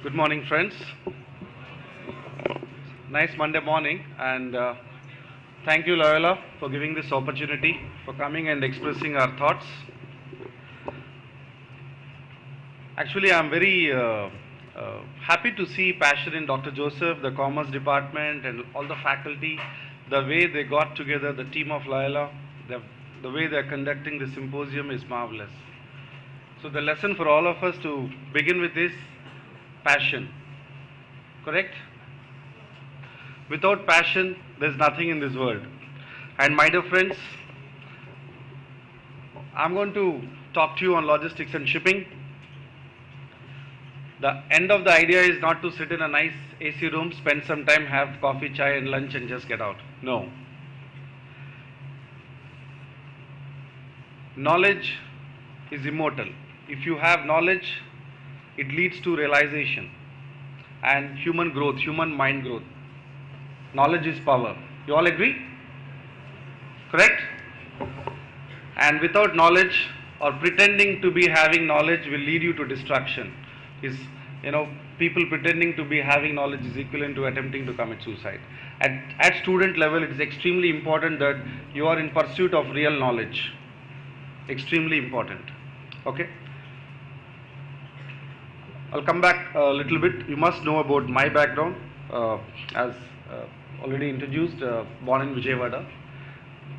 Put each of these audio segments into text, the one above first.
Good morning, friends. Nice Monday morning, and thank you, Loyola, for giving this opportunity, for coming and expressing our thoughts. Actually, I'm very happy to see passion in Dr. Joseph, the Commerce Department, and all the faculty. The way they got together, the team of Loyola, the way they're conducting the symposium is marvelous. So, the lesson for all of us to begin with is passion. Correct? Without passion, there's nothing in this world. And my dear friends, I'm going to talk to you on logistics and shipping. The end of the idea is not to sit in a nice AC room, spend some time, have coffee, chai, and lunch, and just get out. No. Knowledge is immortal. If you have knowledge, it leads to realization and human growth, human mind growth. Knowledge is power. You all agree? Correct? And without knowledge or pretending to be having knowledge will lead you to destruction. Is people pretending to be having knowledge is equivalent to attempting to commit suicide. At student level, it is extremely important that you are in pursuit of real knowledge. Extremely important. Okay? I'll come back a little bit. You must know about my background, as already introduced, born in Vijayawada.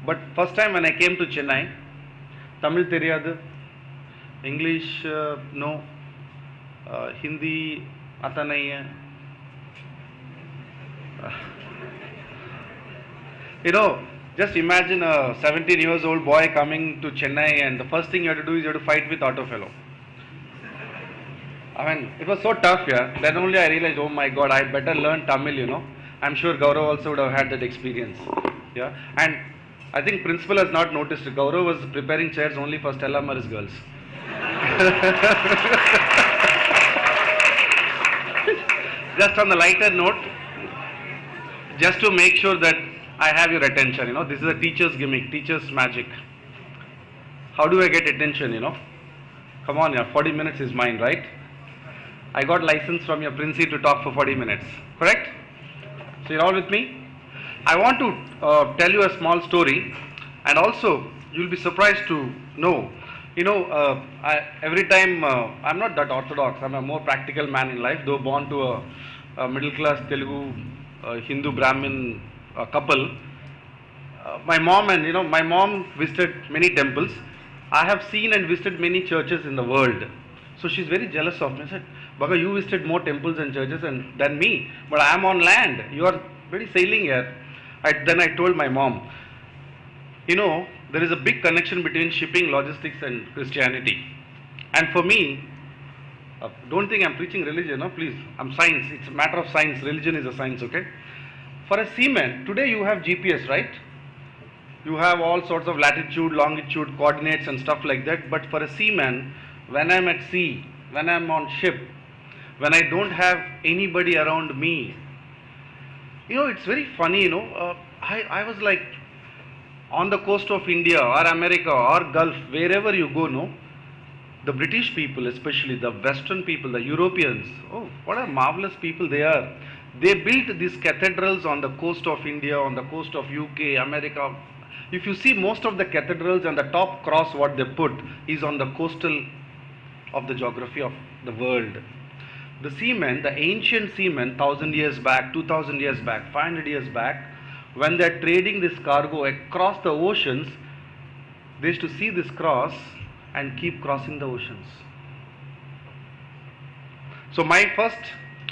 But first time when I came to Chennai, Tamil theriyadu, English no, Hindi athanaiya. Just imagine a 17 years old boy coming to Chennai, and the first thing you have to do is you have to fight with auto fellow. I mean, it was so tough here. Then only I realized, oh my God, I better learn Tamil. I'm sure Gaurav also would have had that experience. Yeah, and I think principal has not noticed. Gaurav was preparing chairs only for Stella Maris girls. Just on the lighter note, just to make sure that I have your attention. This is a teacher's gimmick, teacher's magic. How do I get attention? Come on, 40 minutes is mine, right? I got license from your principal to talk for 40 minutes. Correct? So you're all with me? I want to tell you a small story, and also you'll be surprised to know. Every time I'm not that orthodox. I'm a more practical man in life. Though born to a middle class Telugu Hindu Brahmin couple, my mom visited many temples. I have seen and visited many churches in the world. So she's very jealous of me. I said, Baga, you visited more temples and churches than me, but I am on land. You are very sailing here. Then I told my mom, there is a big connection between shipping, logistics, and Christianity. And for me, don't think I'm preaching religion, no, please. I'm science. It's a matter of science. Religion is a science, okay? For a seaman, today you have GPS, right? You have all sorts of latitude, longitude, coordinates, and stuff like that. But for a seaman, when I'm at sea, when I'm on ship, when I don't have anybody around me, it's very funny, I was like, on the coast of India or America or Gulf, wherever you go, the British people, especially the Western people, the Europeans, oh, what a marvelous people they are. They built these cathedrals on the coast of India, on the coast of UK, America. If you see most of the cathedrals and the top cross, what they put is on the coastal of the geography of the world. The seamen, the ancient seamen, 1,000 years back, 2,000 years back, 500 years back, when they're trading this cargo across the oceans, they used to see this cross and keep crossing the oceans. So my first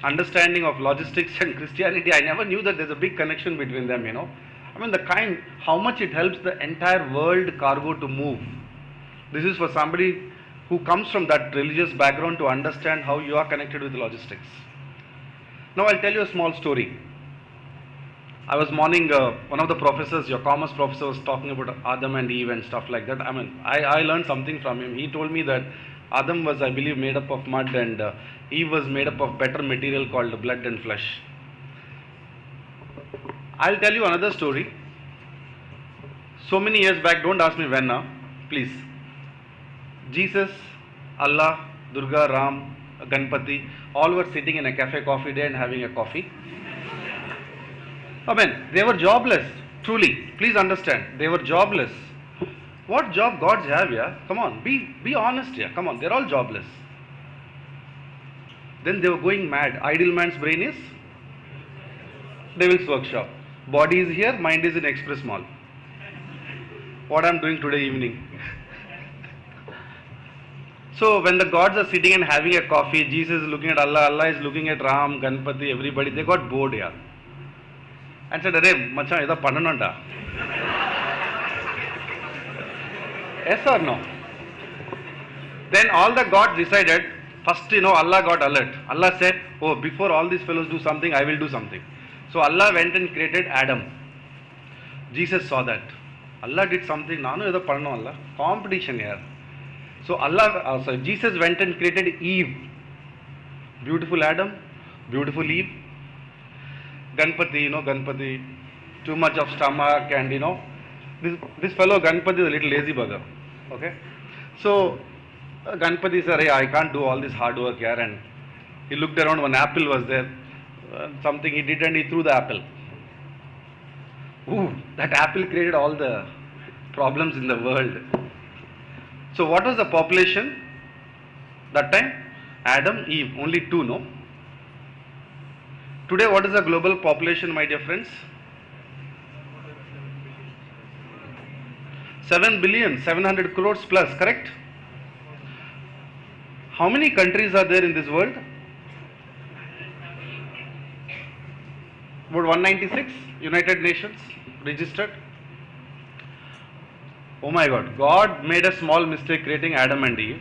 understanding of logistics and Christianity, I never knew that there's a big connection between them, I mean, how much it helps the entire world cargo to move. This is for somebody who comes from that religious background to understand how you are connected with logistics. Now I'll tell you a small story. I was mourning one of the professors, your commerce professor, was talking about Adam and Eve and stuff like that. I mean, I learned something from him. He told me that Adam was, I believe, made up of mud, and Eve was made up of better material called blood and flesh. I'll tell you another story. So many years back, don't ask me when now, please. Jesus, Allah, Durga, Ram, Ganpati, all were sitting in a cafe coffee day and having a coffee. I mean, they were jobless, truly. Please understand, they were jobless. What job gods have, yeah? Come on, be honest, yeah. Come on, they're all jobless. Then they were going mad. Idle man's brain is devil's workshop. Body is here, mind is in Express Mall. What I'm doing today evening. So when the gods are sitting and having a coffee, Jesus is looking at Allah, Allah is looking at Ram, Ganpati, everybody, they got bored, yeah. And said, "Arey, macha, ida pannananta." Yes or no? Then all the gods decided, first, Allah got alert. Allah said, "Oh, before all these fellows do something, I will do something." So Allah went and created Adam. Jesus saw that. Allah did something, nanu edo pannu Allah. Competition here. So Jesus went and created Eve. Beautiful Adam, beautiful Eve. Ganpati, too much of stomach and this fellow Ganpati is a little lazy bugger. Okay. So Ganpati said, "Hey, I can't do all this hard work here," and he looked around, one apple was there. Something he did and he threw the apple. Ooh, that apple created all the problems in the world. So what was the population that time? Adam, Eve, only two, no? Today what is the global population, my dear friends? 7 billion, 700 crores plus, correct? How many countries are there in this world? About 196 United Nations registered. Oh my God, God made a small mistake creating Adam and Eve.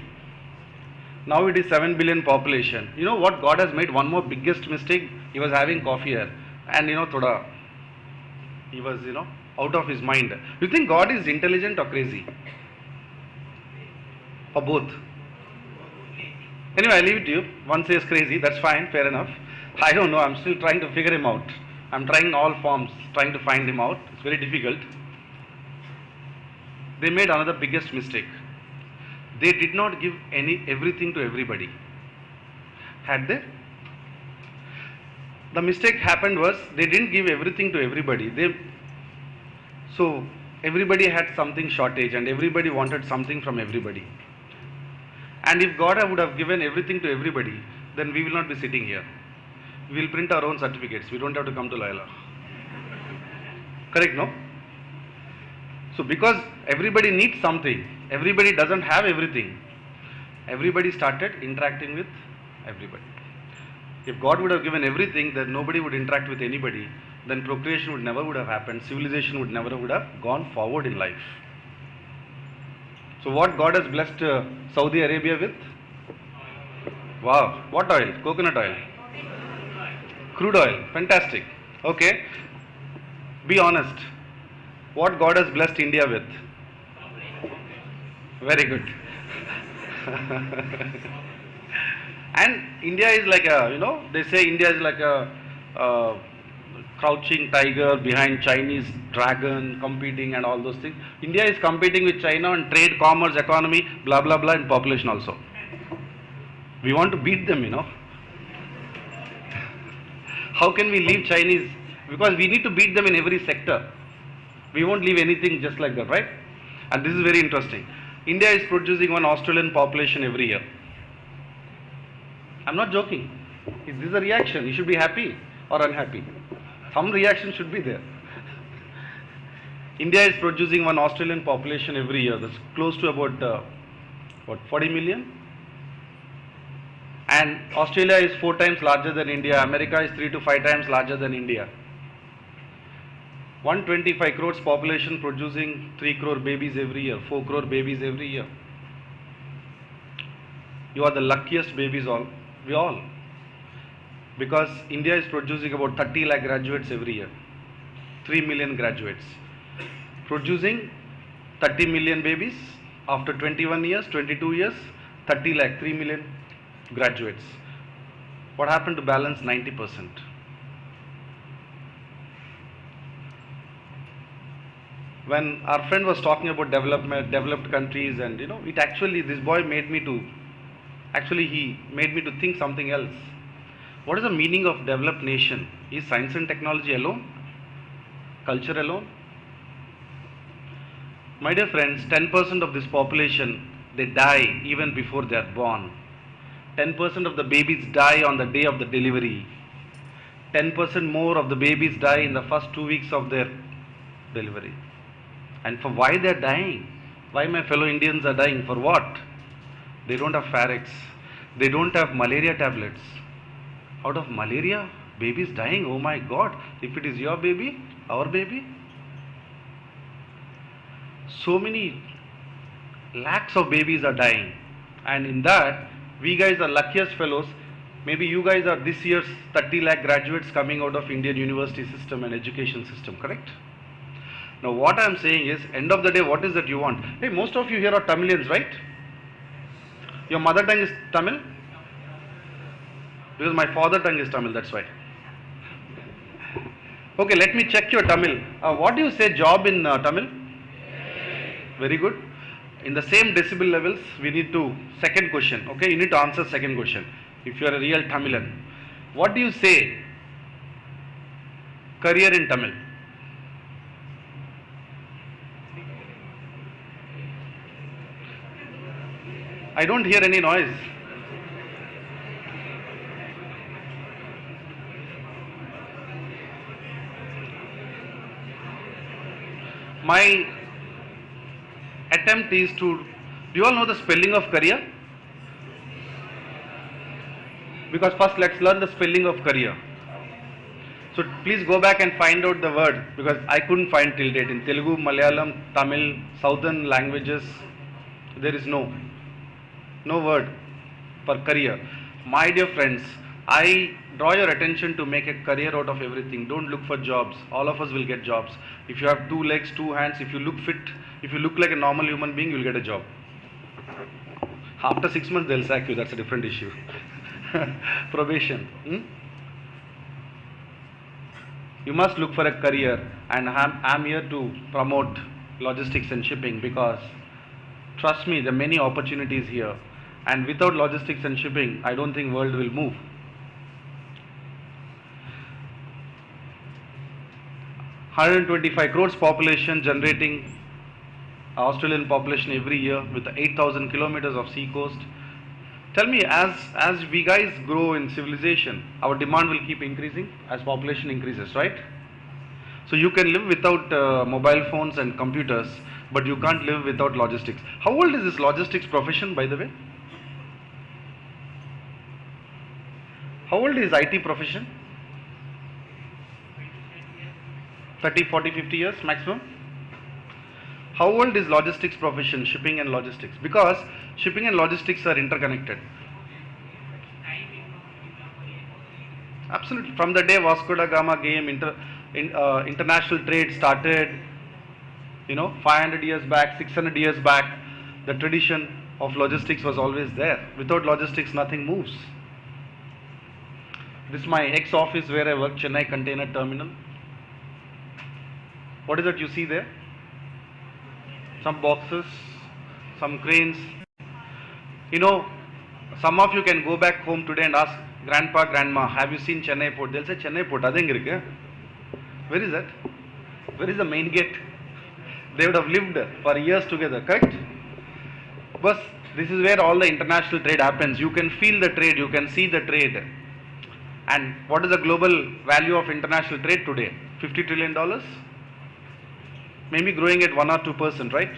Now it is 7 billion population. You know what God has made? One more biggest mistake. He was having coffee here and thoda, he was out of his mind. You think God is intelligent or crazy? Or both? Anyway, I leave it to you. One says crazy, that's fine, fair enough. I don't know, I'm still trying to figure him out. I'm trying all forms, trying to find him out. It's very difficult. They made another biggest mistake. They did not give everything to everybody. Had they? The mistake happened was they didn't give everything to everybody. So everybody had something shortage and everybody wanted something from everybody. And if God would have given everything to everybody, then we will not be sitting here. We will print our own certificates. We don't have to come to Loyola. Correct, no? So because everybody needs something, everybody doesn't have everything, everybody started interacting with everybody. If God would have given everything, then nobody would interact with anybody, then procreation would never have happened, civilization would never have gone forward in life. So what God has blessed Saudi Arabia with? Wow, what oil? Coconut oil. Crude oil, fantastic. Okay, be honest. What God has blessed India with? Very good. And India is like they say India is like a crouching tiger behind Chinese dragon, competing and all those things. India is competing with China on trade, commerce, economy, blah blah blah, and population also. We want to beat them, How can we leave Chinese? Because we need to beat them in every sector. We won't leave anything just like that, right? And this is very interesting. India is producing one Australian population every year. I'm not joking. Is this a reaction? You should be happy or unhappy. Some reaction should be there. India is producing one Australian population every year. That's close to about 40 million. And Australia is 4 times larger than India. America is 3 to 5 times larger than India. 125 crores population producing 3 crore babies every year, 4 crore babies every year. You are the luckiest babies we all. Because India is producing about 30 lakh graduates every year. 3 million graduates. Producing 30 million babies after 21 years, 22 years, 30 lakh, 3 million graduates. What happened to balance 90%? When our friend was talking about developed countries and it actually, this boy made me to Actually, he made me to think something else. What is the meaning of developed nation? Is science and technology alone? Culture alone? My dear friends, 10% of this population, they die even before they are born. 10% of the babies die on the day of the delivery. 10% more of the babies die in the first 2 weeks of their delivery. And for why they are dying? Why my fellow Indians are dying? For what? They don't have Farex. They don't have malaria tablets. Out of malaria, babies dying. Oh my God! If it is your baby, our baby. So many lakhs of babies are dying, and in that, we guys are luckiest fellows. Maybe you guys are this year's 30 lakh graduates coming out of Indian university system and education system, correct? Now what I am saying is, end of the day, what is that you want? Hey, most of you here are Tamilians, right? Your mother tongue is Tamil? Because my father tongue is Tamil, that's why. Okay, let me check your Tamil. What do you say job in Tamil? Very good. In the same decibel levels, we need to, second question, okay? You need to answer second question. If you are a real Tamilan. What do you say? Career in Tamil. I don't hear any noise. My attempt is to, do you all know the spelling of career? Because first let's learn the spelling of career. So please go back and find out the word, because I couldn't find till date. In Telugu, Malayalam, Tamil, southern languages, there is no word for career. My dear friends, I draw your attention to make a career out of everything. Don't look for jobs. All of us will get jobs. If you have 2 legs, 2 hands, if you look fit, if you look like a normal human being, you will get a job. After 6 months, they'll sack you. That's a different issue. Probation. You must look for a career, and I'm here to promote logistics and shipping, because trust me, there are many opportunities here, and without logistics and shipping, I don't think world will move. 125 crores population, generating Australian population every year with 8,000 kilometers of sea coast. Tell me, as we guys grow in civilization, our demand will keep increasing as population increases, right? So you can live without mobile phones and computers, but you can't live without logistics. How old is this logistics profession, by the way? How old is IT profession? 30, 40, 50 years maximum? How old is logistics profession, shipping and logistics? Because shipping and logistics are interconnected. Absolutely. From the day Vasco da Gama came, international trade started, 500 years back, 600 years back, the tradition of logistics was always there. Without logistics, nothing moves. This is my ex-office where I work, Chennai Container Terminal. What is that you see there? Some boxes, some cranes. Some of you can go back home today and ask grandpa, grandma, have you seen Chennai Port? They'll say Chennai Port. Where is that? Where is the main gate? They would have lived for years together, correct? But this is where all the international trade happens. You can feel the trade, you can see the trade. And what is the global value of international trade today? $50 trillion? Maybe growing at 1 or 2%, right?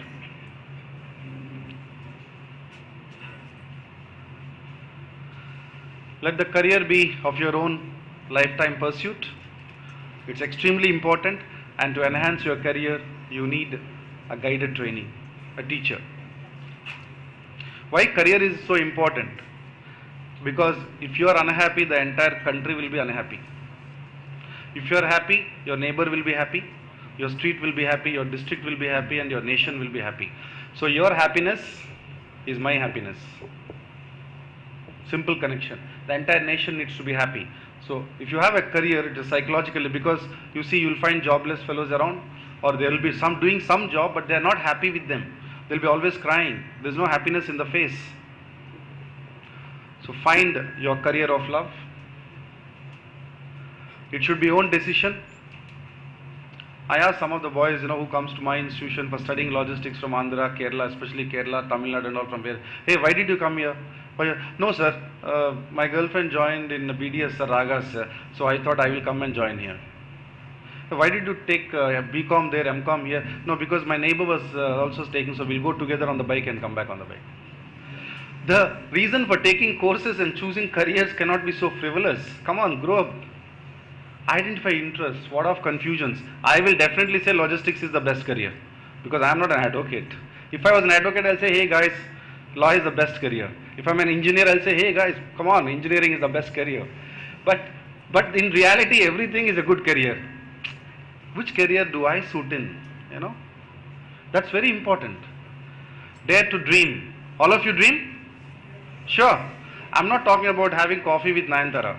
Let the career be of your own lifetime pursuit. It's extremely important, and to enhance your career, you need a guided training, a teacher. Why career is so important? Because if you are unhappy, the entire country will be unhappy. If you are happy, your neighbor will be happy, your street will be happy, your district will be happy, and your nation will be happy. So your happiness is my happiness. Simple connection. The entire nation needs to be happy. So if you have a career, it is psychologically, because you see, you will find jobless fellows around, or there will be some doing some job, but they are not happy with them. They'll be always crying. There's no happiness in the face. So find your career of love. It should be own decision. I asked some of the boys, who comes to my institution for studying logistics from Andhra, Kerala, especially Kerala, Tamil Nadu and all from where. Hey, why did you come here? No, sir. My girlfriend joined in BDS Ragas, so I thought I will come and join here. Why did you take BCom there, MCom here? No, because my neighbor was also taking, so we'll go together on the bike and come back on the bike. The reason for taking courses and choosing careers cannot be so frivolous. Come on, grow up. Identify interests. What of confusions? I will definitely say logistics is the best career because I am not an advocate. If I was an advocate, I'll say, hey guys, law is the best career. If I'm an engineer, I'll say, hey guys, come on, engineering is the best career. But in reality, everything is a good career. Which career do I suit in? That's very important. Dare to dream. All of you dream? Sure. I'm not talking about having coffee with Nayantara.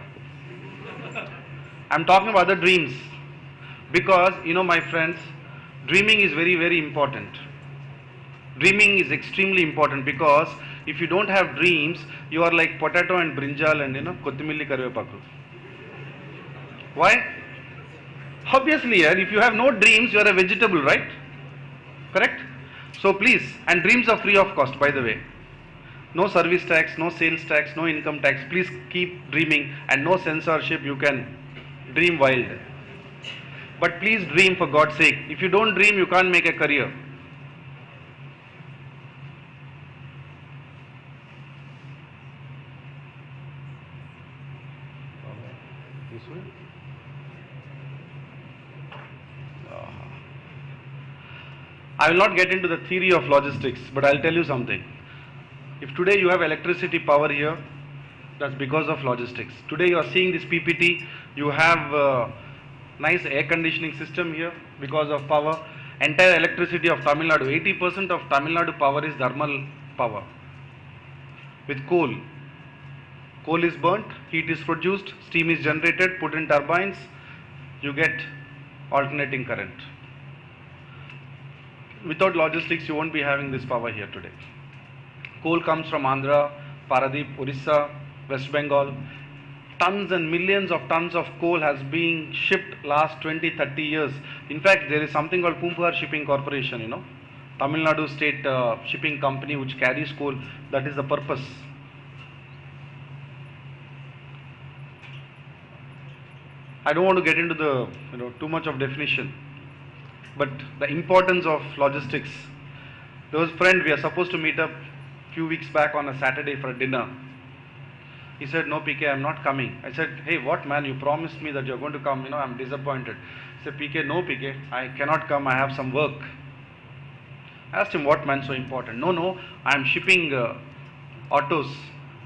I'm talking about other dreams. Because, my friends, dreaming is very, very important. Dreaming is extremely important because if you don't have dreams, you are like potato and brinjal and, kothimilli karvepaku. Why? Obviously, if you have no dreams, you are a vegetable, right? Correct? So please, and dreams are free of cost, by the way. No service tax, no sales tax, no income tax. Please keep dreaming and no censorship. You can dream wild. But please dream for God's sake. If you don't dream, you can't make a career. This way? I will not get into the theory of logistics, but I'll tell you something. If today you have electricity power here, that's because of logistics. Today you are seeing this PPT, you have a nice air conditioning system here because of power. Entire electricity of Tamil Nadu, 80% of Tamil Nadu power is thermal power. With coal. Coal is burnt, heat is produced, steam is generated, put in turbines, you get alternating current. Without logistics, you won't be having this power here today. Coal comes from Andhra, Paradeep, Orissa, West Bengal. Tons and millions of tons of coal has been shipped last 20-30 years. In fact, there is something called Pumpar Shipping Corporation, Tamil Nadu state shipping company which carries coal. That is the purpose. I don't want to get into the too much of definition, but the importance of logistics. There was a friend, we are supposed to meet up few weeks back on a Saturday for a dinner. He said, no PK, I'm not coming. I said, hey, what man, you promised me that you're going to come, I'm disappointed. He said, PK, no PK, I cannot come, I have some work. I asked him, what man so important? No, I'm shipping autos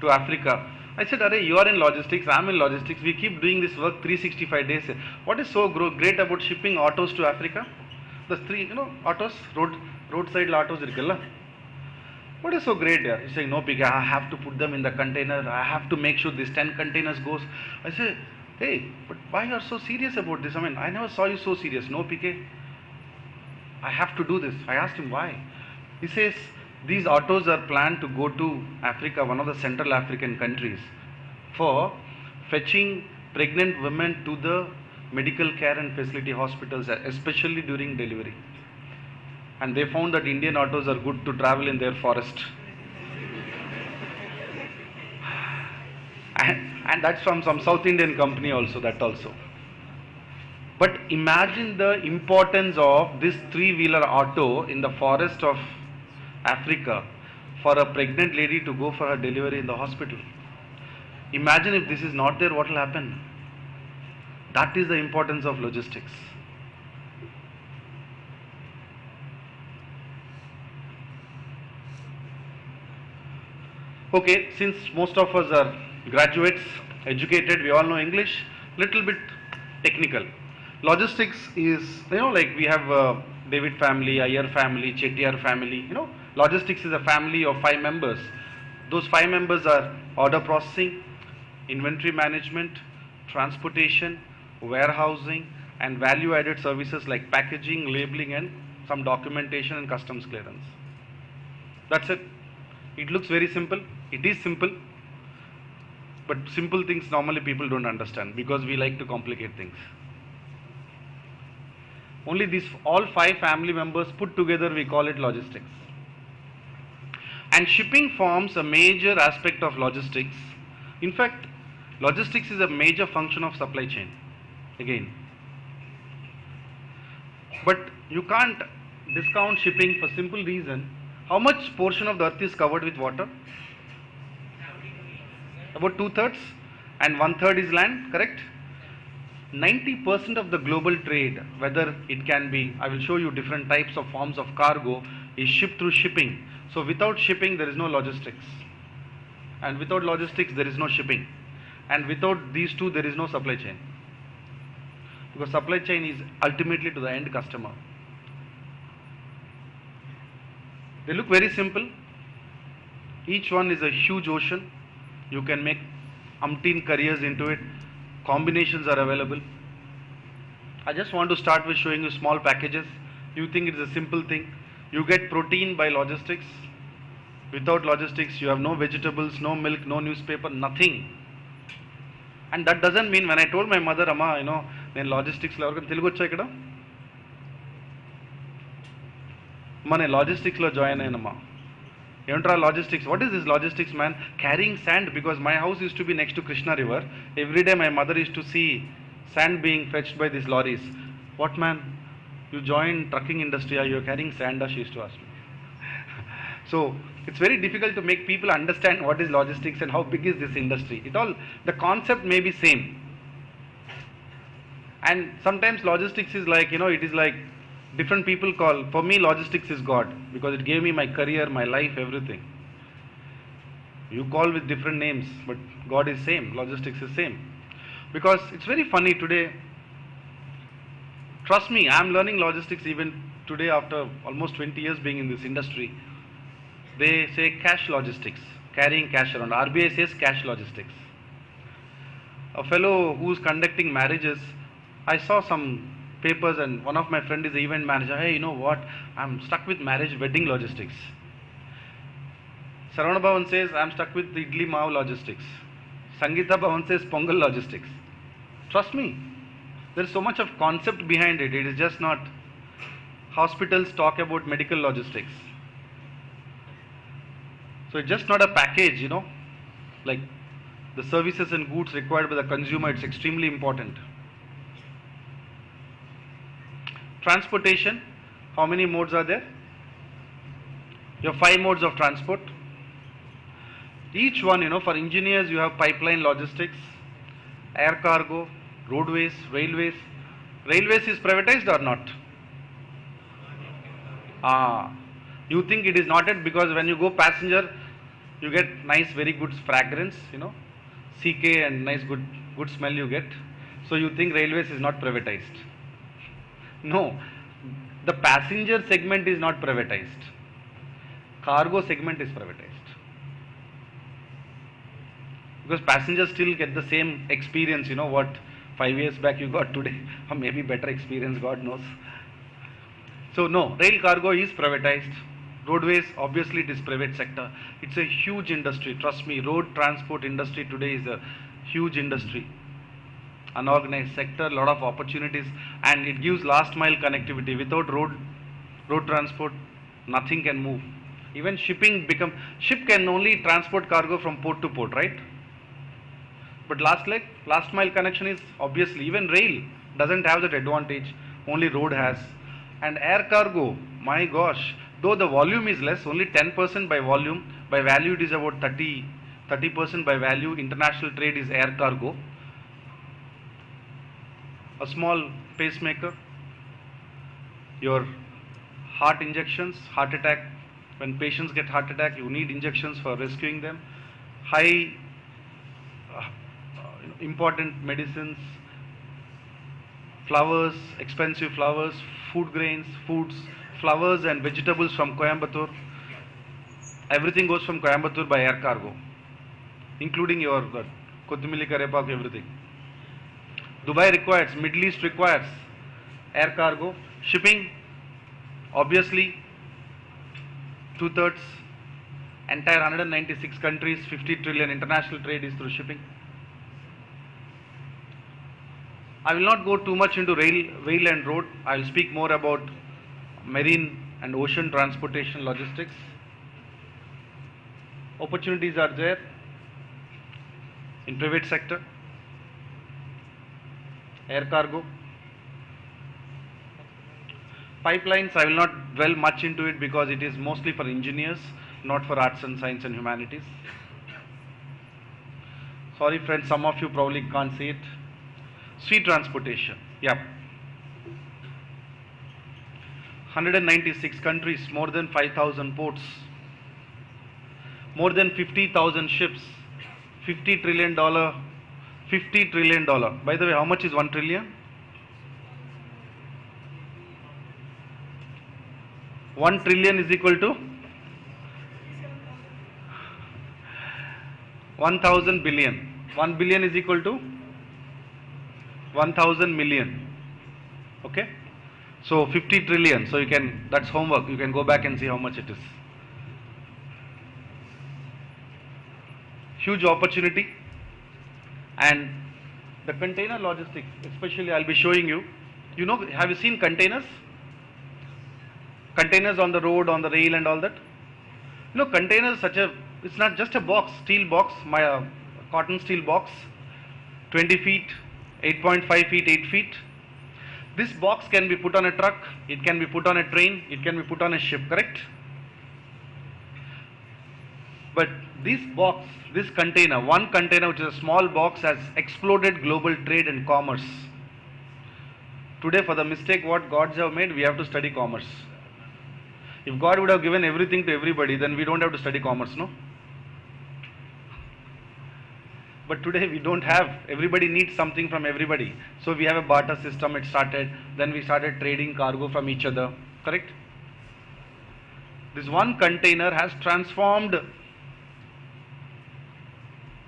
to Africa. I said, Arey, you are in logistics, I'm in logistics, we keep doing this work 365 days. What is so great about shipping autos to Africa? The three, autos, roadside autos, irukalla. What is so great there? He's saying, no, PK, I have to put them in the container. I have to make sure this 10 containers goes. I say, hey, but why you are so serious about this? I mean, I never saw you so serious. No, PK, I have to do this. I asked him why. He says, these autos are planned to go to Africa, one of the Central African countries, for fetching pregnant women to the medical care and facility hospitals, especially during delivery. And they found that Indian autos are good to travel in their forest. And that's from some South Indian company also, that also. But imagine the importance of this three-wheeler auto in the forest of Africa for a pregnant lady to go for her delivery in the hospital. Imagine if this is not there, what will happen? That is the importance of logistics. Okay, since most of us are graduates, educated, we all know English, little bit technical. Logistics is, like we have David family, Iyer family, Chettiar family, logistics is a family of 5 members. Those 5 members are order processing, inventory management, transportation, warehousing, and value added services like packaging, labeling, and some documentation and customs clearance. That's it. It looks very simple. It is simple. But simple things normally people don't understand because we like to complicate things. Only these all five family members put together we call it logistics. And shipping forms a major aspect of logistics. In fact, logistics is a major function of supply chain. Again. But you can't discount shipping for simple reason. How much portion of the earth is covered with water? About 2/3, and 1/3 is land, correct? 90% of the global trade, whether it can be, I will show you different types of forms of cargo, is shipped through shipping. So without shipping there is no logistics, and without logistics there is no shipping, and without these two there is no supply chain, because supply chain is ultimately to the end customer. They look very simple. Each one is a huge ocean. You can make umpteen careers into it. Combinations are available. I just want to start with showing you small packages. You think it's a simple thing. You get protein by logistics. Without logistics, you have no vegetables, no milk, no newspaper, nothing. And that doesn't mean when I told my mother, Amma, then logistics lo Telugu vacha ikkada mane logistics lo join ayyanamma. Evantra logistics, what is this logistics, man? Carrying sand, because my house used to be next to Krishna river. Every day my mother used to see sand being fetched by these lorries. What, man, you joined trucking industry, are you carrying sand? She used to ask me. So it's very difficult to make people understand what is logistics and how big is this industry. The concept may be same, and sometimes logistics is like, it is like different people call. For me, logistics is God, because it gave me my career, my life, everything. You call with different names, but God is same, logistics is same. Because it's very funny today. Trust me, I am learning logistics even today after almost 20 years being in this industry. They say cash logistics, carrying cash around. RBI says cash logistics. A fellow who's conducting marriages, I saw some papers, and one of my friend is the event manager. Hey, you know what? I'm stuck with marriage wedding logistics. Saravana Bhavan says I'm stuck with the Idli Maav logistics. Sangeeta Bhavan says Pongal logistics. Trust me, there is so much of concept behind it. It is just not. Hospitals talk about medical logistics. So it's just not a package, like the services and goods required by the consumer. It's extremely important. Transportation, how many modes are there? You have 5 modes of transport. Each one, for engineers you have pipeline logistics, air cargo, roadways, railways. Railways is privatized or not? You think it is not yet, because when you go passenger, you get nice, very good fragrance, CK and nice, good smell you get. So you think railways is not privatized. No, the passenger segment is not privatized. Cargo segment is privatized. Because passengers still get the same experience, what 5 years back you got today, or maybe better experience, God knows. So no, rail cargo is privatized. Roadways, obviously it is private sector. It's a huge industry, trust me. Road transport industry today is a huge industry. Unorganized sector, lot of opportunities, and it gives last mile connectivity. Without road transport, nothing can move. Even ship can only transport cargo from port to port, right? But last mile connection is obviously, even rail doesn't have that advantage, only road has. And air cargo, my gosh, though the volume is less, only 10% by volume, by value it is about 30% by value. International trade is air cargo. A small pacemaker, your heart injections, heart attack. When patients get heart attack, you need injections for rescuing them. High important medicines, flowers, expensive flowers, food grains, foods, flowers and vegetables from Coimbatore. Everything goes from Coimbatore by air cargo, including your Kothimili, Karepak, everything. Dubai requires, Middle East requires air cargo. Shipping, obviously, 2/3, entire 196 countries, 50 trillion international trade is through shipping. I will not go too much into rail and road. I will speak more about marine and ocean transportation logistics. Opportunities are there in private sector, air cargo. Pipelines, I will not dwell much into it because it is mostly for engineers, not for arts and science and humanities. Sorry friends, some of you probably can't see it. Sea transportation, yeah. 196 countries, more than 5,000 ports, more than 50,000 ships, $50 trillion, $50 trillion. By the way, how much is 1 trillion? 1 trillion is equal to 1,000 billion. 1 billion is equal to 1,000 million. Okay? So 50 trillion. So you can, that's homework. You can go back and see how much it is. Huge opportunity. And the container logistics, especially I'll be showing you. You know, have you seen containers? Containers on the road, on the rail and all that. You know, containers it's not just a box, steel box, my cotton steel box, 20 feet, 8.5 feet, 8 feet. This box can be put on a truck, it can be put on a train, it can be put on a ship, correct? But this box, this container, one container which is a small box, has exploded global trade and commerce. Today, for the mistake what gods have made, we have to study commerce. If God would have given everything to everybody, then we don't have to study commerce, no? But today we don't have. Everybody needs something from everybody. So we have a barter system, it started. Then we started trading cargo from each other, correct? This one container has transformed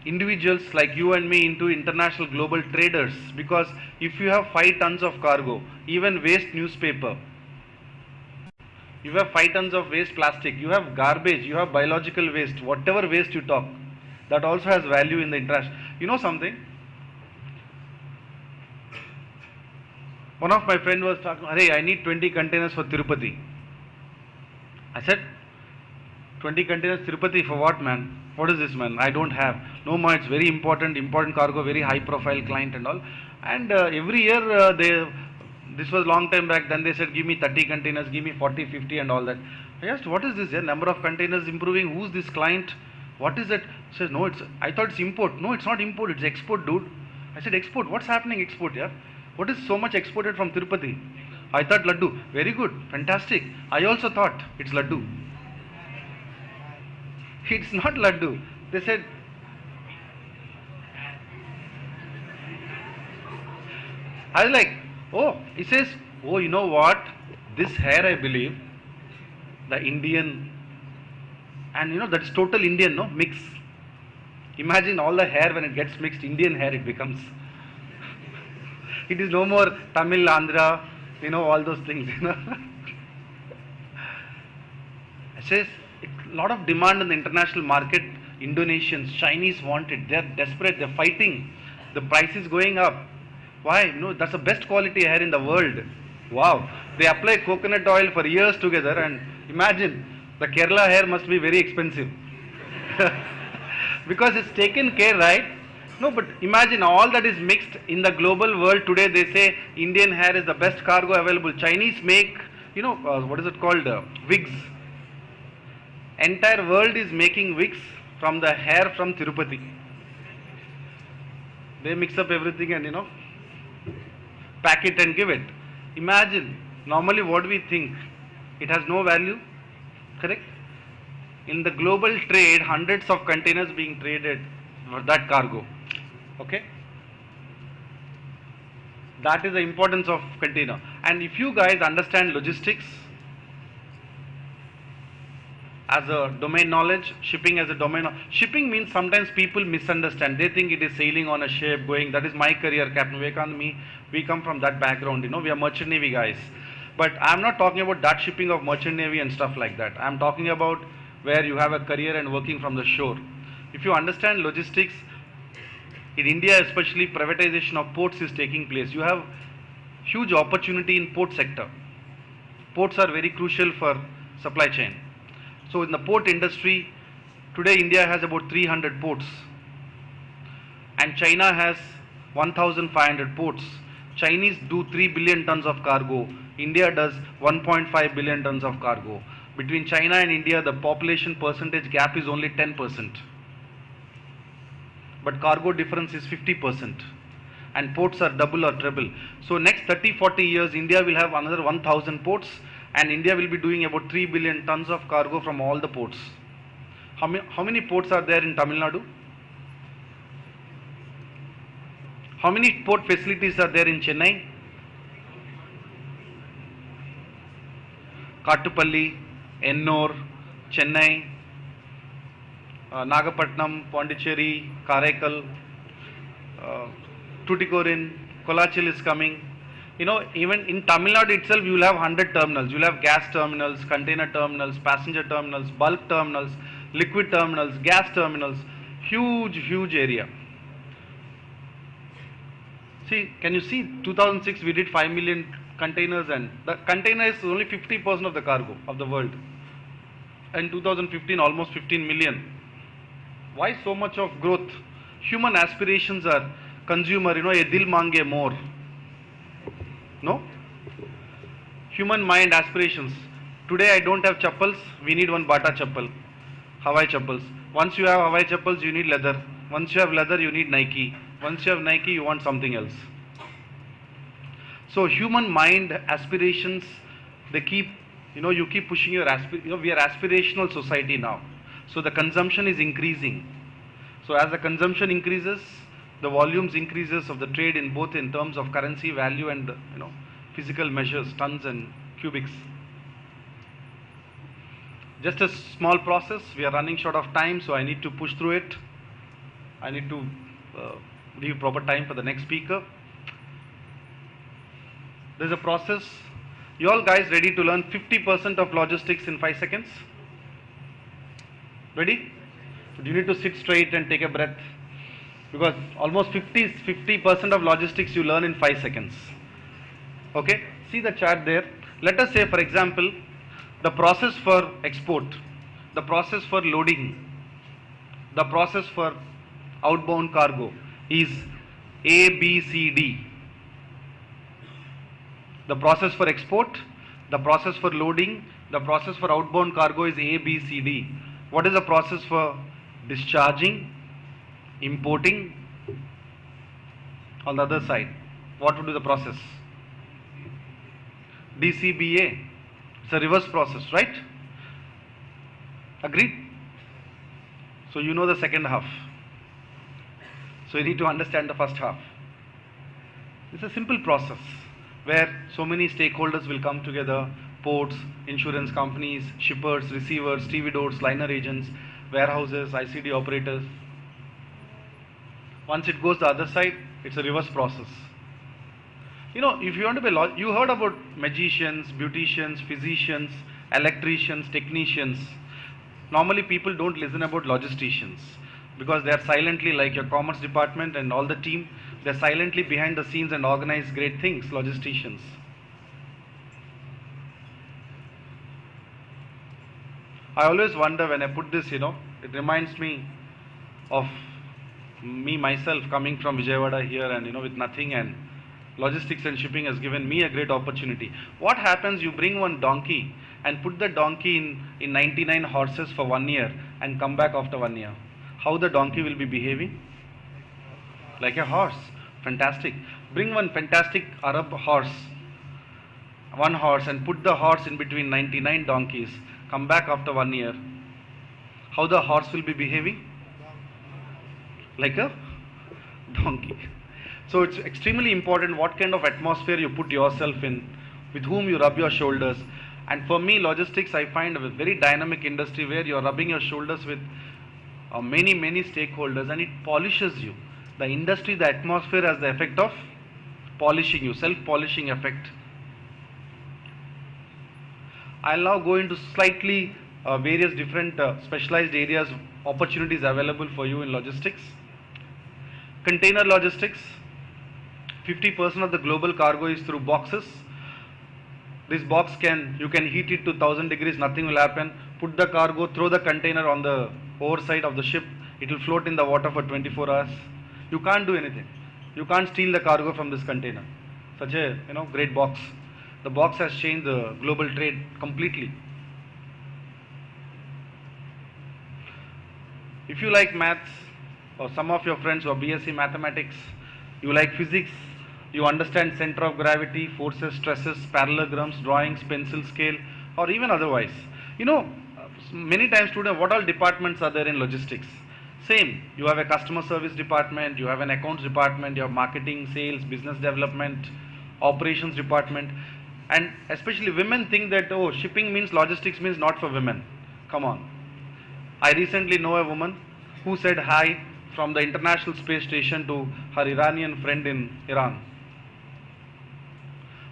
individuals like you and me into international global traders, because if you have 5 tons of cargo, even waste newspaper, you have 5 tons of waste plastic, you have garbage, you have biological waste, whatever waste you talk, that also has value in the international. You know something? One of my friends was talking, hey, I need 20 containers for Tirupati. I said, 20 containers Tirupati for what, man? What is this, man? I don't have. No, ma, it's very important cargo, very high profile client and all. And every year this was long time back, then they said give me 30 containers, give me 40, 50 and all that. I asked, what is this here? Number of containers improving, who's this client? What is it? He says, no, I thought it's import. No, it's not import, it's export, dude. I said, export, what's happening export here? What is so much exported from Tirupati? I thought laddu. Very good, fantastic. I also thought it's laddu. It's not laddu. They said, I was like, oh, he says, oh, you know what? This hair, I believe, the Indian, and you know, that's total Indian, no? Mix. Imagine all the hair when it gets mixed, Indian hair it becomes. It is no more Tamil, Andhra, you know, all those things, you know. It says, a lot of demand in the international market. Indonesians, Chinese want it. They are desperate, they are fighting. The price is going up. Why? No, that's the best quality hair in the world. Wow. They apply coconut oil for years together, and imagine, the Kerala hair must be very expensive. Because it's taken care, right? No, but imagine all that is mixed in the global world today. They say Indian hair is the best cargo available. Chinese make, you know, what is it called? Wigs. Entire world is making wigs from the hair from Tirupati. They mix up everything and, you know, pack it and give it. Imagine, normally what we think, it has no value, correct? In the global trade, hundreds of containers being traded for that cargo. Okay? That is the importance of container. And if you guys understand logistics as a domain knowledge, shipping as a domain, shipping means sometimes people misunderstand. They think it is sailing on a ship, going, that is my career, Captain Vivekanand, me, we come from that background, you know, we are merchant navy guys. But I am not talking about that shipping of merchant navy and stuff like that. I am talking about where you have a career and working from the shore. If you understand logistics, In India, especially, privatization of ports is taking place. You have huge opportunity in port sector. Ports are very crucial for supply chain. So in the port industry, today India has about 300 ports and China has 1500 ports. Chinese do 3 billion tons of cargo. India does 1.5 billion tons of cargo. Between China and India, the population percentage gap is only 10%. But cargo difference is 50%. And ports are double or treble. So next 30-40 years, India will have another 1000 ports and India will be doing about 3 billion tons of cargo from all the ports. How many ports are there in Tamil Nadu? How many port facilities are there in Chennai? Kattupalli, Ennore, Chennai, Nagapatnam, Pondicherry, Karaikal, Tuticorin, Kolachil is coming. You know, even in Tamil Nadu itself, you will have 100 terminals. You will have gas terminals, container terminals, passenger terminals, bulk terminals, liquid terminals, gas terminals. Huge area. See, can you see 2006 we did 5 million containers and the container is only 50% of the cargo of the world. In 2015 almost 15 million. Why so much of growth? Human aspirations are consumer, you know, a dil mange more. No? Human mind aspirations. Today I don't have chappals, we need one Bata chappal. Hawaii chappals. Once you have Hawaii chappals, you need leather. Once you have leather, you need Nike. Once you have Nike, you want something else. So human mind aspirations, they keep, you keep pushing your we are aspirational society now. So the consumption is increasing. So as the consumption increases, the volumes increases of the trade in both in terms of currency value and physical measures, tons and cubics. Just a small process. We are running short of time, so I need to push through it. I need to leave proper time for the next speaker. There's a process. You all guys ready to learn 50% of logistics in 5 seconds? Ready? You need to sit straight and take a breath, because almost 50% of logistics you learn in 5 seconds. Okay? See the chart there. Let us say, for example, the process for export, the process for loading, the process for outbound cargo is A, B, C, D. The process for export, the process for loading, the process for outbound cargo is A, B, C, D. What is the process for discharging, importing? On the other side, what would be the process? DCBA. It's a reverse process, right? Agreed? So you know the second half. So you need to understand the first half. It's a simple process where so many stakeholders will come together: ports, insurance companies, shippers, receivers, stevedores, liner agents, warehouses, ICD operators. Once it goes the other side, it's a reverse process. If you want to be you heard about magicians, beauticians, physicians, electricians, technicians. Normally people don't listen about logisticians, because they are silently, like your commerce department and all the team, they're silently behind the scenes and organize great things, logisticians. I always wonder when I put this, it reminds me of me myself coming from Vijayawada here and with nothing, and logistics and shipping has given me a great opportunity. What happens, you bring one donkey and put the donkey in 99 horses for 1 year and come back after 1 year. How the donkey will be behaving? Like a horse. Fantastic. Bring one fantastic Arab horse, one horse, and put the horse in between 99 donkeys. Come back after 1 year. How the horse will be behaving? Like a donkey. So it's extremely important what kind of atmosphere you put yourself in, with whom you rub your shoulders. And for me, logistics, I find a very dynamic industry where you're rubbing your shoulders with many stakeholders, and it polishes you. The industry, the atmosphere has the effect of polishing you, self-polishing effect. I'll now go into slightly various different specialized areas, opportunities available for you in logistics. Container logistics, 50% of the global cargo is through boxes. This box you can heat it to 1000 degrees, nothing will happen. Put the cargo, throw the container on the overside of the ship, it will float in the water for 24 hours. You can't do anything. You can't steal the cargo from this container. Such a great box. The box has changed the global trade completely. If you like maths, or some of your friends who are BSc mathematics, you like physics, you understand center of gravity, forces, stresses, parallelograms, drawings, pencil scale, or even otherwise. Many times students, what all departments are there in logistics? Same, you have a customer service department, you have an accounts department, you have marketing, sales, business development, operations department. And especially women think that, oh, shipping means, logistics means not for women. Come on. I recently know a woman who said hi from the International Space Station to her Iranian friend in Iran.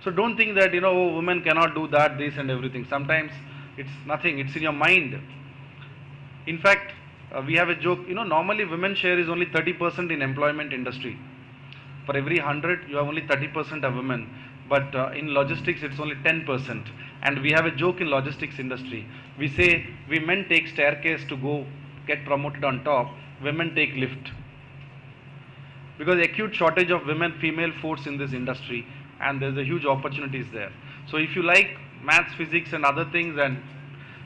So don't think that, oh, women cannot do that, this and everything. Sometimes it's nothing, it's in your mind. In fact, we have a joke, normally women's share is only 30% in employment industry. For every 100, you have only 30% of women. But in logistics, it's only 10%. And we have a joke in logistics industry. We say, women take staircase to go get promoted on top, women take lift. Because acute shortage of women, female force in this industry, and there's a huge opportunities there. So if you like maths, physics and other things, and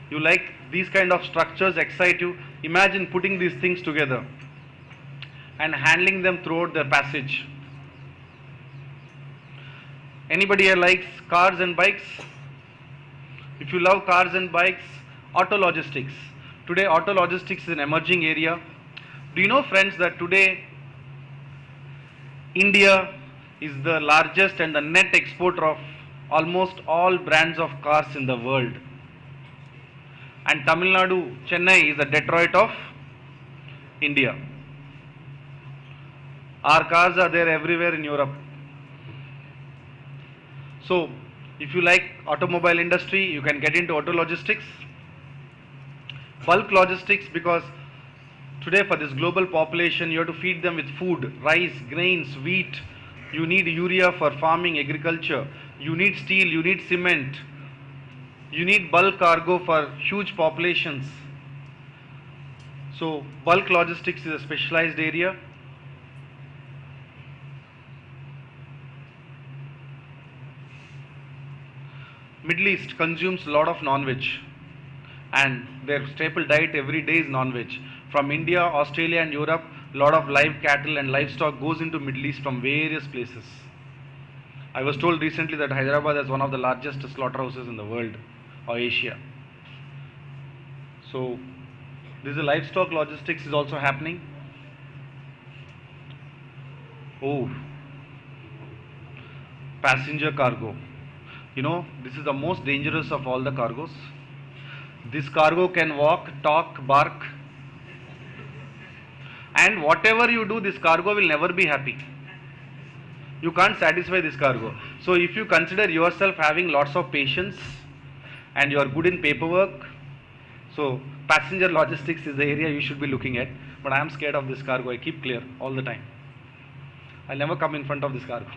you like these kind of structures excite you, imagine putting these things together and handling them throughout their passage. Anybody here likes cars and bikes? If you love cars and bikes, auto logistics. Today auto logistics is an emerging area. Do you know, friends, that today India is the largest and the net exporter of almost all brands of cars in the world. And Tamil Nadu, Chennai is the Detroit of India. Our cars are there everywhere in Europe. So, if you like automobile industry, you can get into auto logistics. Bulk logistics, because today for this global population, you have to feed them with food, rice, grains, wheat. You need urea for farming, agriculture. You need steel, you need cement. You need bulk cargo for huge populations. So, bulk logistics is a specialized area. Middle East consumes a lot of non-veg, and their staple diet every day is non-veg. From India, Australia and Europe, a lot of live cattle and livestock goes into Middle East from various places. I was told recently that Hyderabad is one of the largest slaughterhouses in the world or Asia. So this is livestock logistics is also happening. Oh, passenger cargo. This is the most dangerous of all the cargos. This cargo can walk, talk, bark, and whatever you do, this cargo will never be happy. You can't satisfy this cargo. So if you consider yourself having lots of patience and you are good in paperwork, so passenger logistics is the area you should be looking at. But I am scared of this cargo. I keep clear all the time. I'll never come in front of this cargo.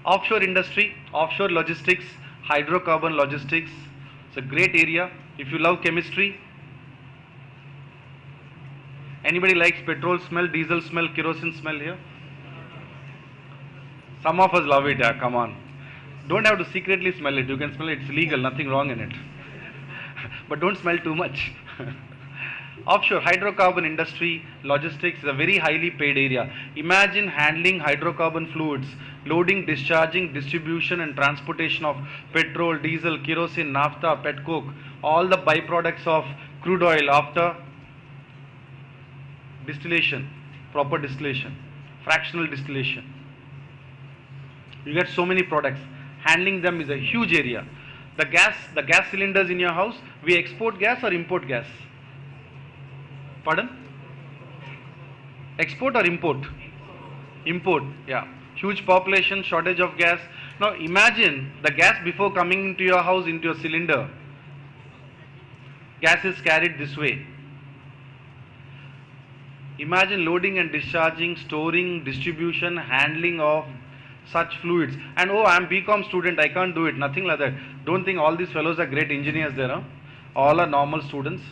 Offshore industry, offshore logistics, hydrocarbon logistics. It's a great area. If you love chemistry, anybody likes petrol smell, diesel smell, kerosene smell here? Some of us love it, yeah, come on. Don't have to secretly smell it. You can smell it, it's legal, nothing wrong in it. But don't smell too much. Offshore hydrocarbon industry, logistics is a very highly paid area. Imagine handling hydrocarbon fluids, loading, discharging, distribution and transportation of petrol, diesel, kerosene, naphtha, petcoke, all the byproducts of crude oil after distillation, proper distillation, fractional distillation. You get so many products. Handling them is a huge area. The gas cylinders in your house, we export gas or import gas? Pardon? Export or import? Import, yeah. Huge population, shortage of gas. Now imagine the gas before coming into your house, into your cylinder. Gas is carried this way. Imagine loading and discharging, storing, distribution, handling of such fluids. And oh, I'm BCom student, I can't do it. Nothing like that. Don't think all these fellows are great engineers there. Huh? All are normal students.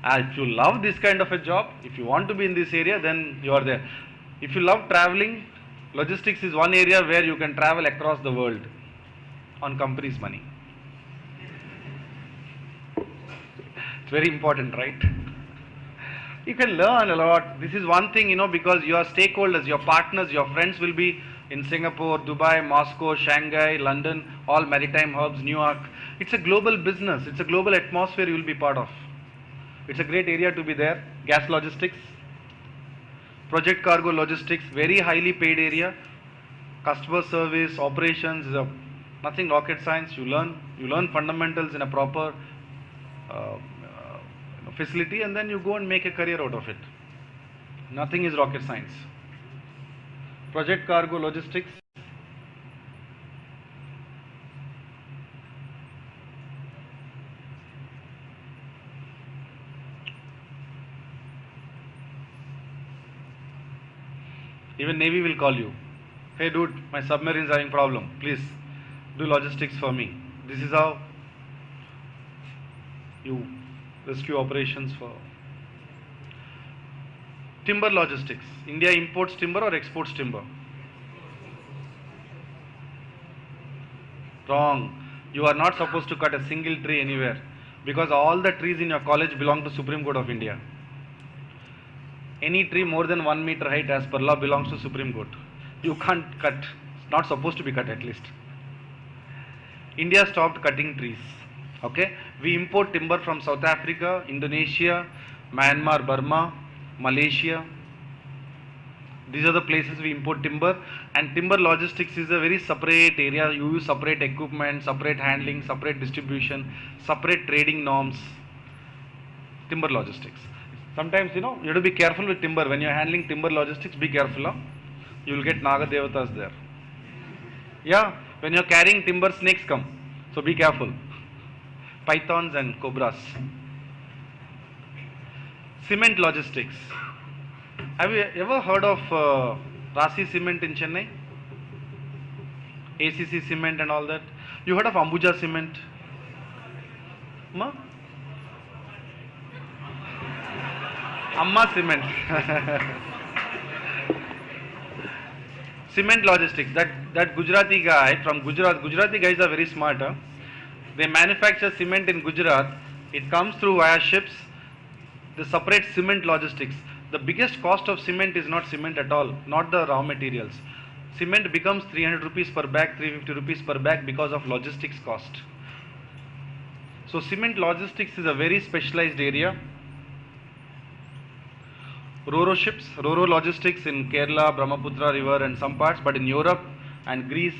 If you love this kind of a job, if you want to be in this area, then you are there. If you love traveling, logistics is one area where you can travel across the world on company's money. It's very important, right? You can learn a lot. This is one thing, because your stakeholders, your partners, your friends will be in Singapore, Dubai, Moscow, Shanghai, London, all maritime hubs, New York. It's a global business. It's a global atmosphere you will be part of. It's a great area to be there. Gas logistics, project cargo logistics, very highly paid area. Customer service, operations, nothing rocket science. You learn fundamentals in a proper facility, and then you go and make a career out of it. Nothing is rocket science. Project cargo logistics. Even Navy will call you. Hey dude, my submarine is having problem. Please do logistics for me. This is how you rescue operations for timber logistics. India imports timber or exports timber? Wrong. You are not supposed to cut a single tree anywhere, because all the trees in your college belong to Supreme Court of India. Any tree more than 1 meter height as per law belongs to Supreme Court. You can't cut. It's not supposed to be cut at least. India stopped cutting trees. Okay, we import timber from South Africa, Indonesia, Myanmar, Burma, Malaysia. These are the places we import timber, and timber logistics is a very separate area. You use separate equipment, separate handling, separate distribution, separate trading norms. Timber logistics. Sometimes you have to be careful with timber. When you are handling timber logistics, be careful. Huh? You will get Naga Devatas there. Yeah, when you are carrying timber, snakes come. So be careful. Pythons and cobras. Cement logistics. Have you ever heard of Rasi Cement in Chennai? ACC Cement and all that? You heard of Ambuja Cement? Ma? Amma Cement. Cement logistics. That Gujarati guy from Gujarat. Gujarati guys are very smart. Huh? They manufacture cement in Gujarat. It comes through via ships. They separate cement logistics. The biggest cost of cement is not cement at all, not the raw materials. Cement becomes 300 rupees per bag, 350 rupees per bag because of logistics cost. So cement logistics is a very specialized area. Ro-ro ships, ro-ro logistics in Kerala, Brahmaputra river and some parts, but in Europe and Greece,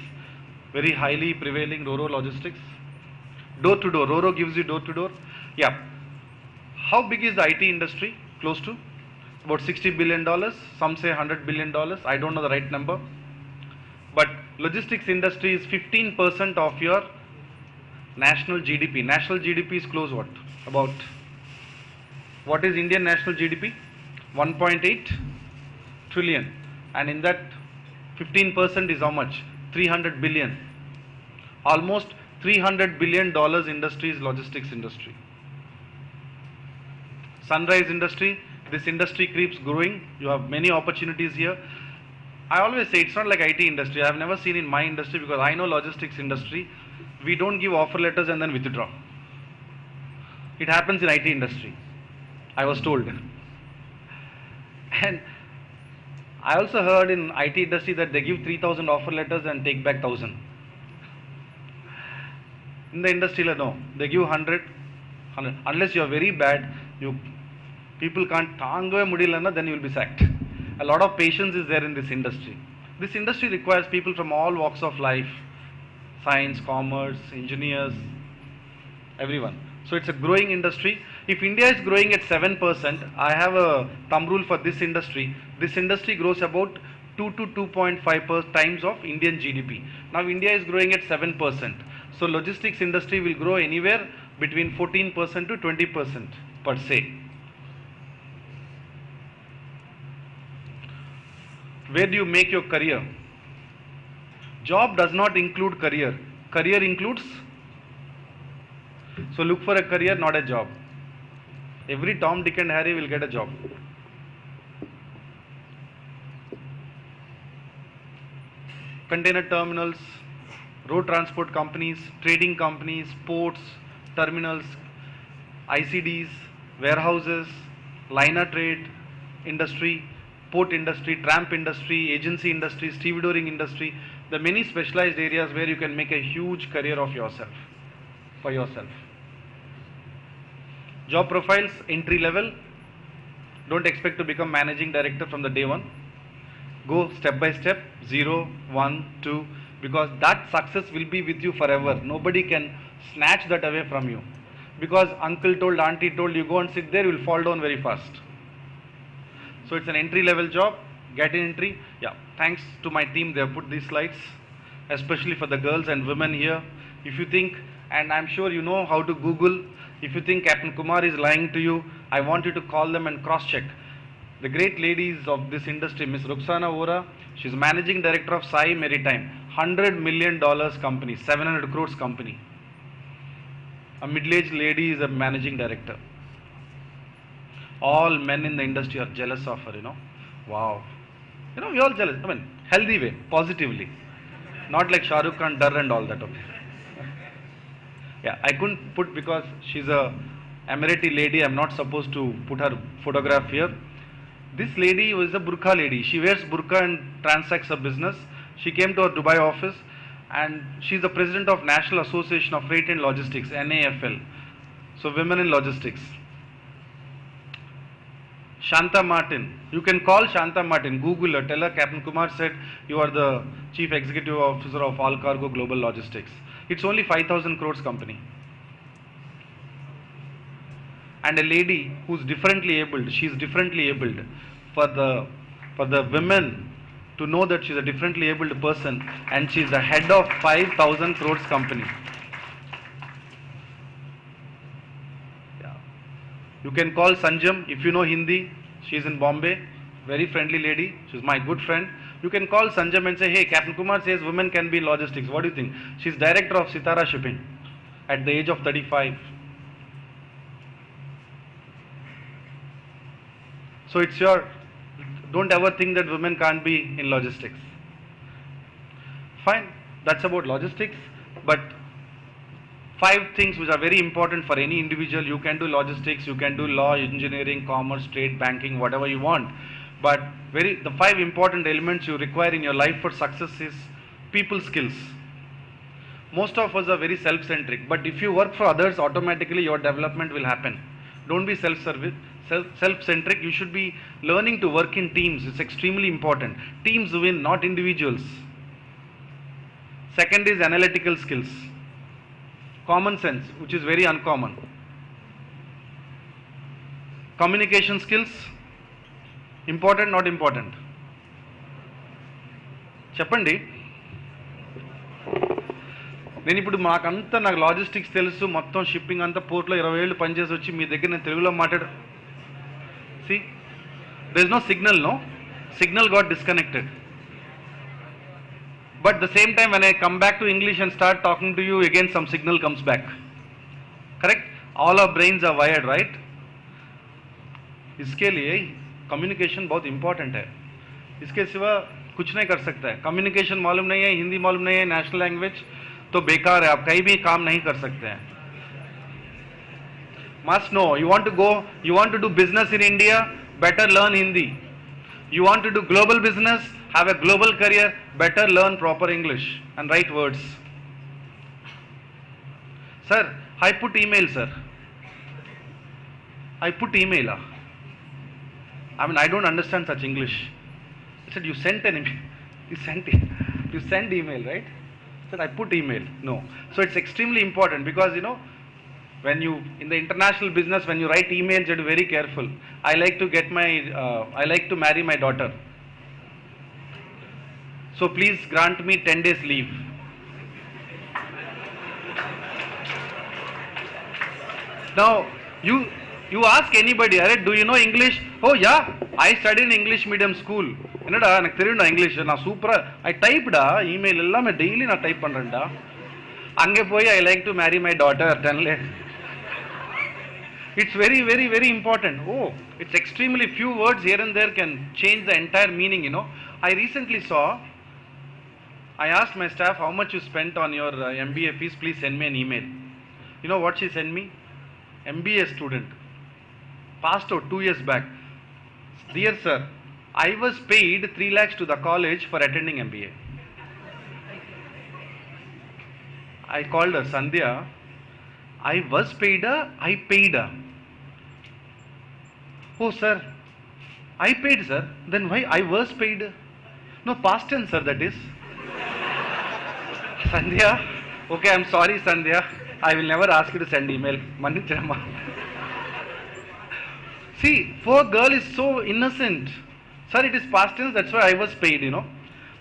very highly prevailing ro-ro logistics. Door to door, ro-ro gives you door to door. Yeah. How big is the IT industry? Close to about $60 billion. Some say $100 billion. I don't know the right number. But logistics industry is 15% of your national GDP. National GDP is close what is Indian national GDP? 1.8 trillion, and in that 15% is how much? 300 billion. Almost $300 billion industry is logistics industry. Sunrise industry, this industry keeps growing. You have many opportunities here. I always say it's not like IT industry. I have never seen in my industry, because I know logistics industry, we don't give offer letters and then withdraw. It happens in IT industry, I was told. And I also heard in IT industry that they give 3,000 offer letters and take back 1,000. In the industry, no, they give 100. Unless you are very bad, people can't then you will be sacked. A lot of patience is there in this industry. This industry requires people from all walks of life, science, commerce, engineers, everyone. So it's a growing industry. If India is growing at 7%, I have a thumb rule for this industry. This industry grows about 2 to 2.5 times of Indian GDP. Now India is growing at 7%. So logistics industry will grow anywhere between 14% to 20% per se. Where do you make your career? Job does not include career. Career includes. So look for a career, not a job. Every Tom, Dick and Harry will get a job. Container terminals, road transport companies, trading companies, ports, terminals, ICDs, warehouses, liner trade industry, port industry, tramp industry, agency industry, stevedoring industry, the many specialized areas where you can make a huge career of yourself, for yourself. Job profiles, entry level. Don't expect to become managing director from the day one. Go step by step, 0, 1, 2, because that success will be with you forever. Nobody can snatch that away from you. Because uncle told, auntie told, you go and sit there, you will fall down very fast. So it's an entry level job, get in entry. Yeah, thanks to my team, they have put these slides, especially for the girls and women here. If you think, and I'm sure you know how to Google, if you think Captain Kumar is lying to you, I want you to call them and cross check. The great ladies of this industry, Miss Ruxana Vora, she's managing director of Sai Maritime, $100 million company, 700 crores company. A middle-aged lady is a managing director. All men in the industry are jealous of her, you know. Wow. You know, we all jealous. I mean, healthy way, positively. Not like Shah Rukh Khan, Dar and all that, okay. Yeah, I couldn't put because she's a Emirati lady, I'm not supposed to put her photograph here. This lady was a burqa lady. She wears burqa and transacts her business. She came to our Dubai office and she's the president of National Association of Freight and Logistics, NAFL. So women in logistics. Shanta Martin. You can call Shanta Martin, Google her, tell her Captain Kumar said you are the Chief Executive Officer of All Cargo Global Logistics. It's only 5,000 crores company. And a lady who's differently abled, she's differently abled. For the women to know that she's a differently abled person and she's the head of 5,000 crores company. Yeah. You can call Sanjam if you know Hindi. She's in Bombay, very friendly lady. She's my good friend. You can call Sanjam and say, hey, Captain Kumar says women can be in logistics. What do you think? She's director of Sitara Shipping at the age of 35. So it's your, don't ever think that women can't be in logistics. Fine, that's about logistics, but 5 things which are very important for any individual. You can do logistics, you can do law, engineering, commerce, trade, banking, whatever you want. But the 5 important elements you require in your life for success is people skills. Most of us are very self-centric, but if you work for others, automatically your development will happen. Don't be self-centric. You should be learning to work in teams. It's extremely important. Teams win, not individuals. Second is analytical skills. Common sense, which is very uncommon. Communication skills, important, not important. చెప్పండి. నేను ఇప్పుడు మాకంతా నాకు logistics తెలుసు, మొత్తం shipping అంతా పోర్ట్లో 20 ఏళ్ళు పనిచేసి వచ్చి మీ దగ్గర నేను తెలుగులో మాట్లాడు. See, there is no signal, no? Signal got disconnected. But the same time when I come back to English and start talking to you, again some signal comes back. Correct? All our brains are wired, right? इसके लिए communication बहुत important है. इसके सिवा कुछ नहीं कर सकता है. कम्युनिकेशन मालूम नहीं है, हिंदी मालूम नहीं है, नेशनल लैंग्वेज, तो बेकार है. आप कहीं भी काम नहीं कर सकते हैं. Must know. You want to go, you want to do business in India, better learn Hindi. You want to do global business, have a global career, better learn proper English and write words. Sir, I put email, sir. I put email. I mean, I don't understand such English. I said, you sent an email. You sent email, right? I said, I put email. No. So it's extremely important because, you know, when you, in the international business, when you write emails, you have to be very careful. I like to marry my daughter. So please grant me 10 days leave. Now, you ask anybody, do you know English? Oh yeah, I studied in English medium school. என்னடா எனக்கு தெரியும்டா English, நான் சூப்பரா I டைப்டா email எல்லாமே daily நான் type பண்றேன்டா. அங்கே போய் I like to marry my daughter டன்லே. It's very, very, very important. Oh, it's extremely few words here and there can change the entire meaning, you know. I recently saw, I asked my staff how much you spent on your MBA fees, please send me an email. You know what she sent me? MBA student, passed out 2 years back. Dear sir, I was paid 3 lakhs to the college for attending MBA. I called her, Sandhya, I was paid, I paid. Oh sir, I paid sir, then why I was paid? No, past tense sir, that is. Sandhya, okay, I'm sorry Sandhya, I will never ask you to send email. Manichama. See, poor girl is so innocent. Sir, it is past tense, that's why I was paid, you know.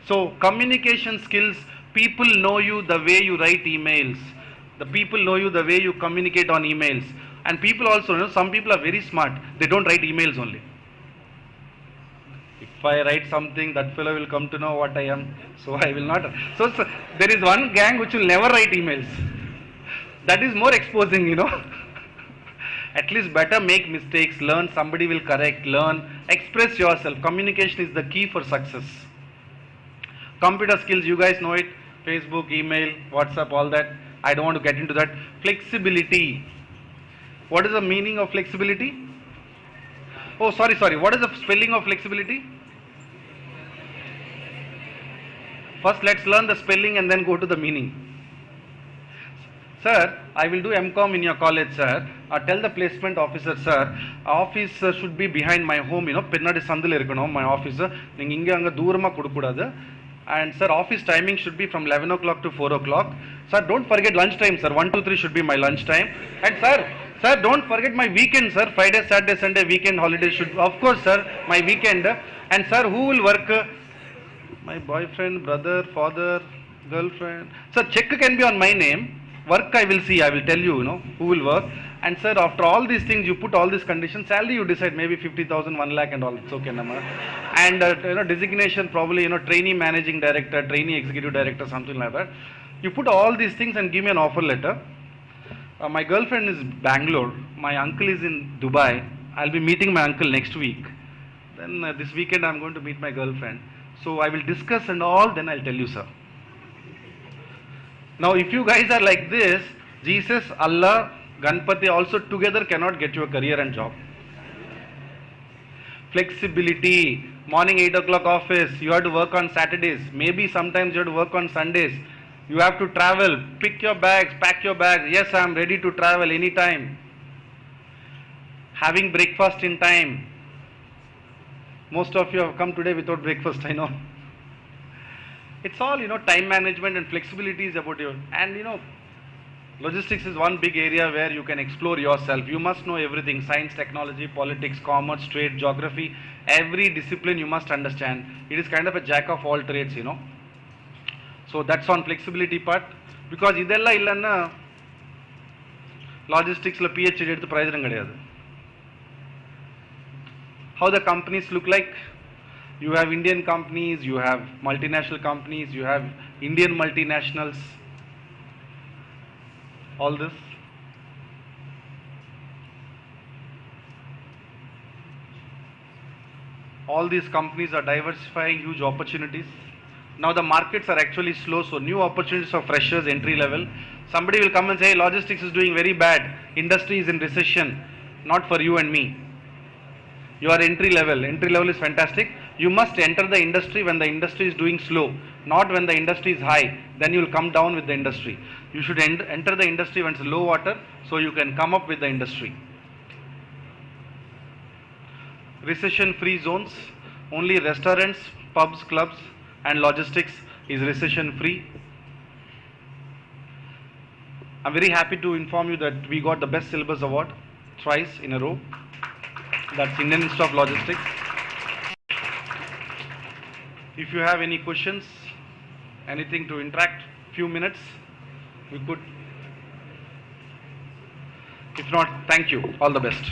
So, communication skills, people know you the way you write emails. The people know you the way you communicate on emails. And people also, you know, some people are very smart. They don't write emails only. If I write something, that fellow will come to know what I am. So I will not. So there is one gang which will never write emails. That is more exposing, you know. At least better make mistakes, learn, somebody will correct, learn, express yourself. Communication is the key for success. Computer skills, you guys know it. Facebook, email, WhatsApp, all that. I don't want to get into that. Flexibility. What is the meaning of flexibility? Oh, sorry. What is the spelling of flexibility? First, let's learn the spelling and then go to the meaning. Sir, I will do MCOM in your college, sir. Tell the placement officer, sir, office should be behind my home, you know, பின்னாடி சந்தில இருக்கணும் my office. நீங்க இங்க அங்க தூரமா கொடுக்க கூடாது. And sir, office timing should be from 11 o'clock to 4 o'clock. Sir, don't forget lunch time, sir. 1, 2, 3 should be my lunch time. And sir, don't forget my weekend, sir. Friday, Saturday, Sunday, weekend holidays should, of course, sir, my weekend. And sir, who will work? My boyfriend, brother, father, girlfriend. Sir, check can be on my name. Work I will see, I will tell you, you know, who will work. And sir, after all these things, you put all these conditions, salary you decide, maybe 50,000, 1 lakh and all, it's okay, nama. And, you know, designation probably, you know, trainee managing director, trainee executive director, something like that. You put all these things and give me an offer letter. My girlfriend is Bangalore, my uncle is in Dubai, I'll be meeting my uncle next week. Then this weekend I'm going to meet my girlfriend. So I will discuss and all, then I'll tell you, sir. Now, if you guys are like this, Jesus, Allah, Ganpati also together cannot get you a career and job. Flexibility. Morning 8 o'clock office. You have to work on Saturdays. Maybe sometimes you have to work on Sundays. You have to travel. Pick your bags. Pack your bags. Yes, I am ready to travel anytime. Having breakfast in time. Most of you have come today without breakfast, I know. It's all, you know, time management and flexibility is about you. And, you know, logistics is one big area where you can explore yourself. You must know everything. Science, technology, politics, commerce, trade, geography. Every discipline you must understand. It is kind of a jack of all trades, you know. So that's on flexibility part. Because idella illanna logistics la PhD eduthu prayojanam kediyadu. How the companies look like? You have Indian companies, you have multinational companies, you have Indian multinationals, all this. All these companies are diversifying, huge opportunities. Now the markets are actually slow, so new opportunities for freshers, entry level. Somebody will come and say, logistics is doing very bad, industry is in recession. Not for you and me. You are entry level is fantastic. You must enter the industry when the industry is doing slow, not when the industry is high. Then you will come down with the industry. You should enter the industry when it's low water, so you can come up with the industry. Recession free zones, only restaurants, pubs, clubs and logistics is recession free. I'm very happy to inform you that we got the best syllabus award thrice in a row. That's Indian Institute of Logistics. If you have any questions, anything to interact, few minutes, we could. If not, thank you. All the best.